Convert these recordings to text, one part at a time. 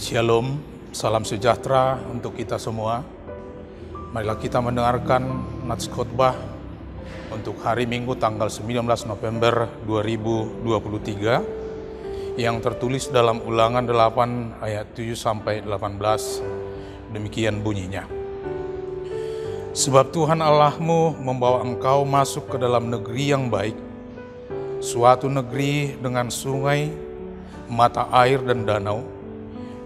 Shalom, salam sejahtera untuk kita semua. Marilah kita mendengarkan nats khotbah untuk hari Minggu tanggal 19 November 2023 yang tertulis dalam Ulangan 8 ayat 7 sampai 18. Demikian bunyinya. Sebab Tuhan Allahmu membawa engkau masuk ke dalam negeri yang baik, suatu negeri dengan sungai, mata air dan danau,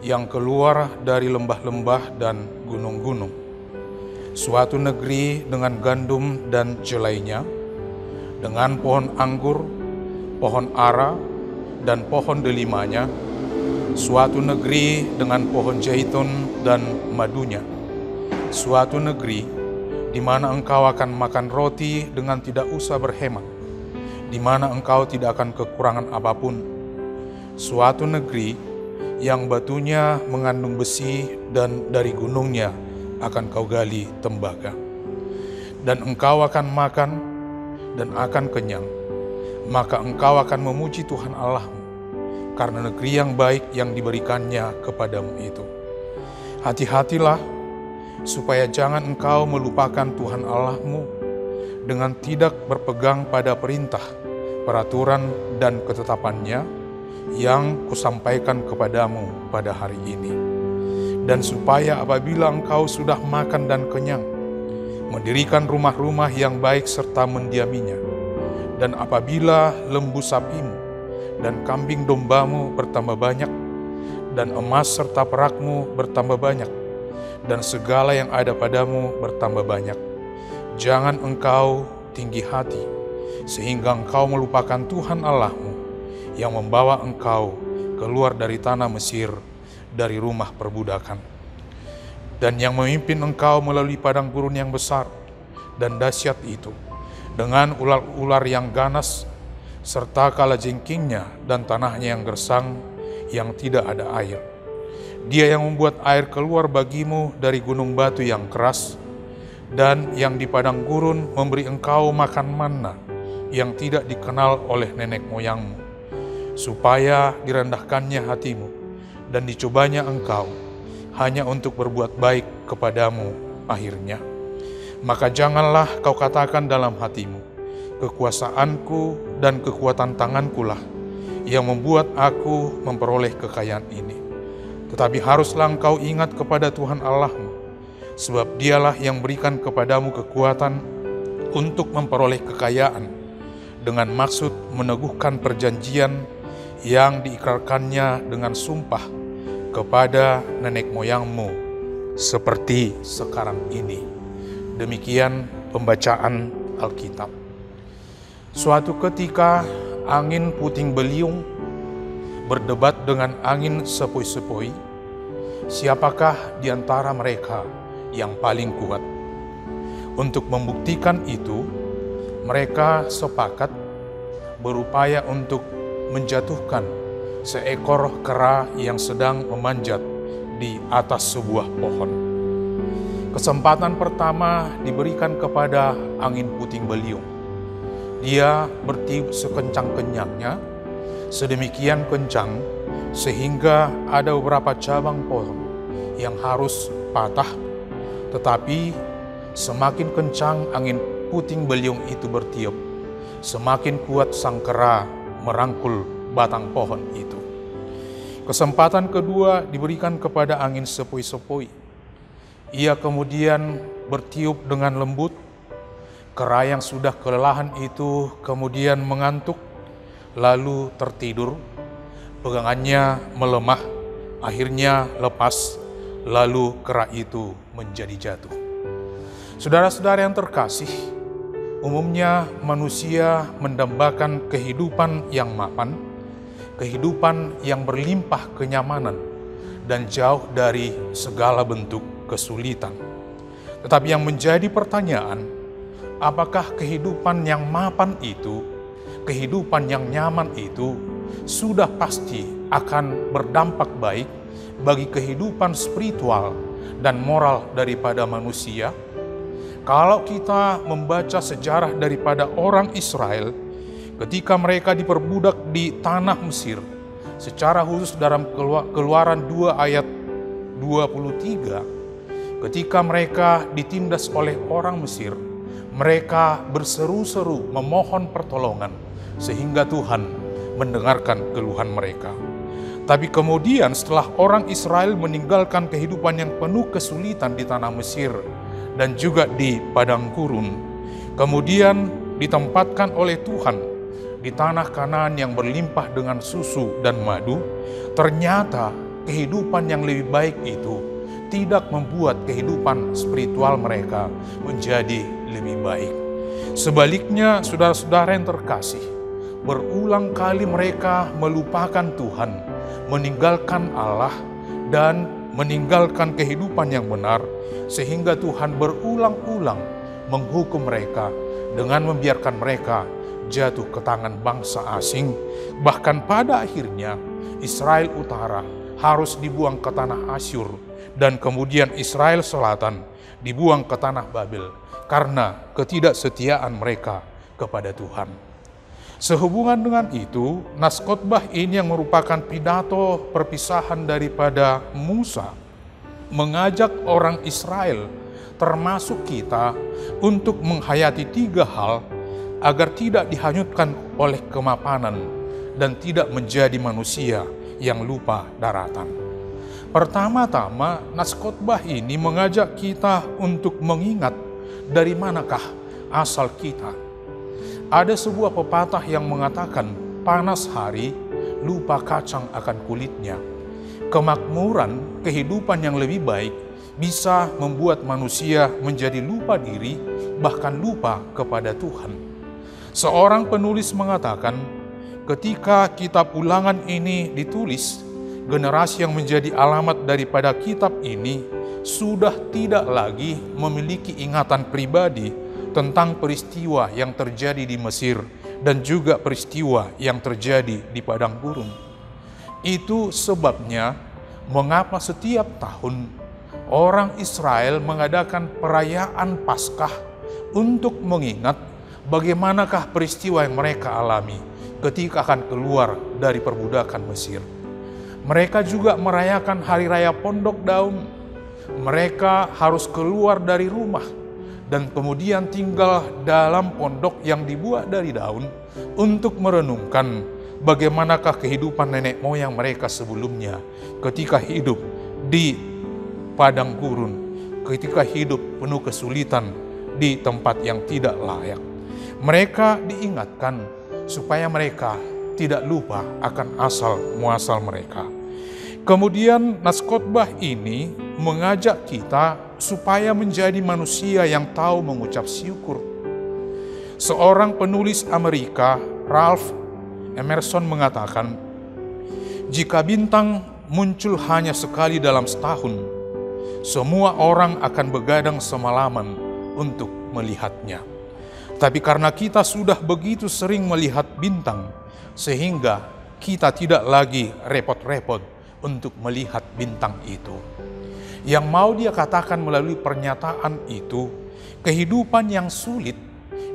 yang keluar dari lembah-lembah dan gunung-gunung. Suatu negeri dengan gandum dan jelainya, dengan pohon anggur, pohon ara, dan pohon delimanya. Suatu negeri dengan pohon zaitun dan madunya. Suatu negeri di mana engkau akan makan roti dengan tidak usah berhemat, di mana engkau tidak akan kekurangan apapun. Suatu negeri yang batunya mengandung besi dan dari gunungnya akan kau gali tembaga. Dan engkau akan makan dan akan kenyang, maka engkau akan memuji Tuhan Allahmu karena negeri yang baik yang diberikannya kepadamu itu. Hati-hatilah supaya jangan engkau melupakan Tuhan Allahmu dengan tidak berpegang pada perintah, peraturan dan ketetapannya yang kusampaikan kepadamu pada hari ini. Dan supaya apabila engkau sudah makan dan kenyang, mendirikan rumah-rumah yang baik serta mendiaminya, dan apabila lembu sapimu dan kambing dombamu bertambah banyak, dan emas serta perakmu bertambah banyak, dan segala yang ada padamu bertambah banyak, jangan engkau tinggi hati, sehingga engkau melupakan Tuhan Allahmu yang membawa engkau keluar dari tanah Mesir, dari rumah perbudakan, dan yang memimpin engkau melalui padang gurun yang besar dan dahsyat itu, dengan ular-ular yang ganas, serta kalajengkingnya dan tanahnya yang gersang, yang tidak ada air. Dia yang membuat air keluar bagimu dari gunung batu yang keras, dan yang di padang gurun memberi engkau makan manna yang tidak dikenal oleh nenek moyangmu, supaya direndahkannya hatimu dan dicobanya engkau hanya untuk berbuat baik kepadamu akhirnya. Maka janganlah kau katakan dalam hatimu, kekuasaanku dan kekuatan tangankulah yang membuat aku memperoleh kekayaan ini. Tetapi haruslah engkau ingat kepada Tuhan Allahmu, sebab dialah yang berikan kepadamu kekuatan untuk memperoleh kekayaan, dengan maksud meneguhkan perjanjian yang diikrarkannya dengan sumpah kepada nenek moyangmu seperti sekarang ini. Demikian pembacaan Alkitab. Suatu ketika angin puting beliung berdebat dengan angin sepoi-sepoi, siapakah di antara mereka yang paling kuat? Untuk membuktikan itu, mereka sepakat berupaya untuk menjatuhkan seekor kera yang sedang memanjat di atas sebuah pohon. Kesempatan pertama diberikan kepada angin puting beliung. Dia bertiup sekencang-kencangnya, sedemikian kencang sehingga ada beberapa cabang pohon yang harus patah. Tetapi semakin kencang angin puting beliung itu bertiup, semakin kuat sang kera merangkul batang pohon itu. Kesempatan kedua diberikan kepada angin sepoi-sepoi. Ia kemudian bertiup dengan lembut. Kera yang sudah kelelahan itu kemudian mengantuk, lalu tertidur. Pegangannya melemah, akhirnya lepas, lalu kera itu menjadi jatuh. Saudara-saudara yang terkasih, umumnya manusia mendambakan kehidupan yang mapan, kehidupan yang berlimpah kenyamanan, dan jauh dari segala bentuk kesulitan. Tetapi yang menjadi pertanyaan, apakah kehidupan yang mapan itu, kehidupan yang nyaman itu, sudah pasti akan berdampak baik bagi kehidupan spiritual dan moral daripada manusia? Kalau kita membaca sejarah daripada orang Israel, ketika mereka diperbudak di tanah Mesir, secara khusus dalam Keluaran 2 ayat 23, ketika mereka ditindas oleh orang Mesir, mereka berseru-seru memohon pertolongan sehingga Tuhan mendengarkan keluhan mereka. Tapi kemudian setelah orang Israel meninggalkan kehidupan yang penuh kesulitan di tanah Mesir dan juga di padang gurun, kemudian ditempatkan oleh Tuhan di tanah Kanaan yang berlimpah dengan susu dan madu, ternyata kehidupan yang lebih baik itu tidak membuat kehidupan spiritual mereka menjadi lebih baik. Sebaliknya, saudara-saudara yang terkasih, berulang kali mereka melupakan Tuhan, meninggalkan Allah, dan meninggalkan kehidupan yang benar, sehingga Tuhan berulang-ulang menghukum mereka dengan membiarkan mereka jatuh ke tangan bangsa asing. Bahkan pada akhirnya Israel Utara harus dibuang ke tanah Asyur, dan kemudian Israel Selatan dibuang ke tanah Babel karena ketidaksetiaan mereka kepada Tuhan. Sehubungan dengan itu, nas khotbah ini yang merupakan pidato perpisahan daripada Musa, mengajak orang Israel termasuk kita untuk menghayati 3 hal agar tidak dihanyutkan oleh kemapanan dan tidak menjadi manusia yang lupa daratan. Pertama-tama, nas khotbah ini mengajak kita untuk mengingat dari manakah asal kita. Ada sebuah pepatah yang mengatakan, panas hari, lupa kacang akan kulitnya. Kemakmuran, kehidupan yang lebih baik, bisa membuat manusia menjadi lupa diri, bahkan lupa kepada Tuhan. Seorang penulis mengatakan, ketika kitab Ulangan ini ditulis, generasi yang menjadi alamat daripada kitab ini sudah tidak lagi memiliki ingatan pribadi tentang peristiwa yang terjadi di Mesir dan juga peristiwa yang terjadi di padang gurun. Itu sebabnya mengapa setiap tahun orang Israel mengadakan perayaan Paskah untuk mengingat bagaimanakah peristiwa yang mereka alami ketika akan keluar dari perbudakan Mesir. Mereka juga merayakan hari raya Pondok Daun. Mereka harus keluar dari rumah dan kemudian tinggal dalam pondok yang dibuat dari daun untuk merenungkan bagaimanakah kehidupan nenek moyang mereka sebelumnya ketika hidup di padang gurun, ketika hidup penuh kesulitan di tempat yang tidak layak. Mereka diingatkan supaya mereka tidak lupa akan asal muasal mereka. Kemudian nas khotbah ini mengajak kita supaya menjadi manusia yang tahu mengucap syukur. Seorang penulis Amerika, Ralph Emerson, mengatakan, jika bintang muncul hanya sekali dalam setahun, semua orang akan begadang semalaman untuk melihatnya. Tapi karena kita sudah begitu sering melihat bintang, sehingga kita tidak lagi repot-repot untuk melihat bintang itu. Yang mau dia katakan melalui pernyataan itu, kehidupan yang sulit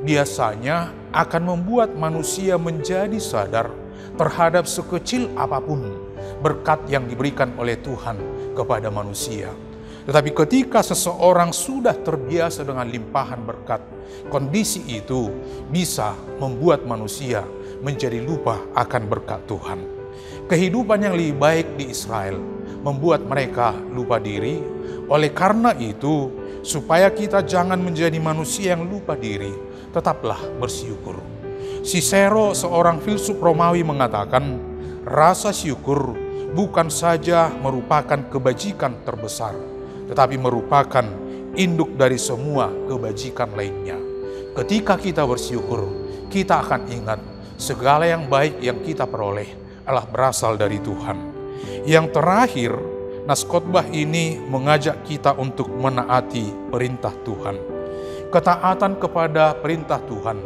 biasanya akan membuat manusia menjadi sadar terhadap sekecil apapun berkat yang diberikan oleh Tuhan kepada manusia. Tetapi ketika seseorang sudah terbiasa dengan limpahan berkat, kondisi itu bisa membuat manusia menjadi lupa akan berkat Tuhan. Kehidupan yang lebih baik di Israel membuat mereka lupa diri. Oleh karena itu, supaya kita jangan menjadi manusia yang lupa diri, tetaplah bersyukur. Cicero, seorang filsuf Romawi, mengatakan, rasa syukur bukan saja merupakan kebajikan terbesar, tetapi merupakan induk dari semua kebajikan lainnya. Ketika kita bersyukur, kita akan ingat segala yang baik yang kita peroleh adalah berasal dari Tuhan. Yang terakhir, nas khotbah ini mengajak kita untuk menaati perintah Tuhan. Ketaatan kepada perintah Tuhan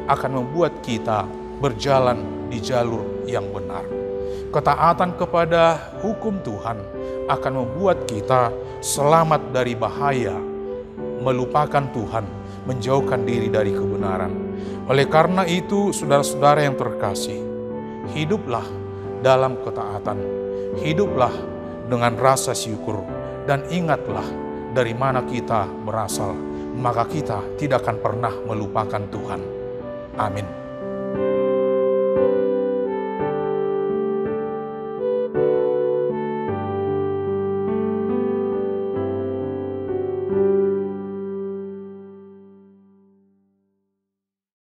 akan membuat kita berjalan di jalur yang benar. Ketaatan kepada hukum Tuhan akan membuat kita selamat dari bahaya, melupakan Tuhan, menjauhkan diri dari kebenaran. Oleh karena itu, saudara-saudara yang terkasih, hiduplah dalam ketaatan. Hiduplah dengan rasa syukur dan ingatlah dari mana kita berasal, maka kita tidak akan pernah melupakan Tuhan. Amin.